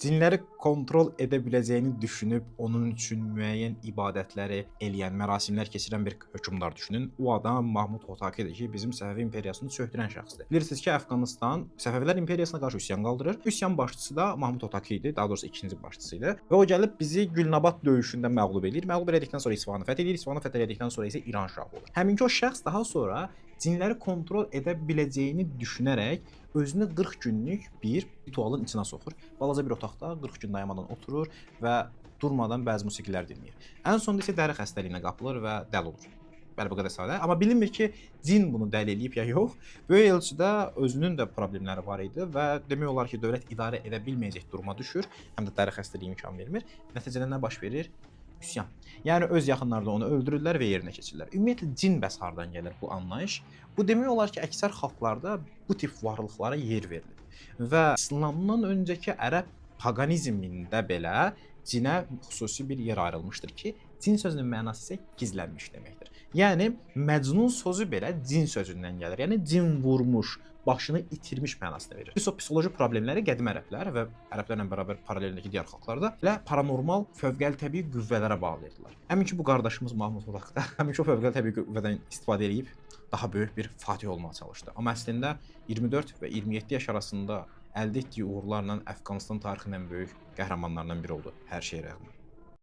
cinləri kontrol edə biləcəyini düşünüb, onun üçün müəyyən ibadətləri eləyən, mərasimlər keçirən bir hökmdar düşünün. O adam Mahmud Hotakidir ki, bizim Səfəvi imperiyasını çökdürən şəxsdir. Bilirsiniz ki, Əfqanıstan Səfəvilər imperiyasına qarşı üsyan qaldırır. Üsyan başçısı da Mahmud Hotaki idi, daha doğrusu ikinci başçısı idi. Və o gəlib bizi Gülnabat döyüşündə məğlub eləyir. Məğlub elədikdən sonra İsfahanı fəth edir. İsfahanı fəth elədikdən sonra isə İran şahı olur. Həminki o şəxs daha sonra cinləri kontrol edə biləcəyini düşünərək özünü 40 günlük bir ritualın içinə soxur. Balaca bir otaqda 40 gün dayanmadan oturur və durmadan bəzi musiqilər dinləyir. Ən sonunda isə dəri xəstəliyinə qapılır və dəli olur. Bəli, bu qədər sadə. Amma bilinmir ki, cin bunu dəli eləyib ya yox. Böyük elçidə özünün də problemləri var idi və demək olar ki, dövlət idarə edə bilməyəcək duruma düşür. Həm də dəri xəstəliyi imkan vermir. Nəticədə nə baş verir? Üsyan. Yəni öz yaxınları da onu öldürürlər və yerinə keçirirlər. Ümumiyyətlə cin bəs hardan gəlir bu anlayış? Bu demək olar ki, əksər xalqlarda bu tip varlıqlara yer verilir. Və İslamdan öncəki ərəb paqanizmində belə cinə xüsusi bir yer ayrılmışdır ki, cin sözünün mənası isə gizlənmiş deməkdir. Yəni Məcnun sözü belə cin sözündən gəlir. Yəni cin vurmuş, başını itirmiş mənasını verir. Psixoloji problemləri qədim ərəblər və ərəblərlə bərabər paralelindəki digər xalqlarda elə paranormal, fövqəltəbii qüvvələrə bağlayırdılar. Həmin ki bu qardaşımız Mahmud Hotaki da həmin ki o fövqəltəbii qüvvədən istifadə edib daha böyük bir fatih olmağa çalışdı. Amma əslində 24 və 27 yaş arasında əldə etdiyi uğurlarla Əfqanıstan tarixinin ən böyük qəhrəmanlarından biri oldu hər şeyə rəğmən.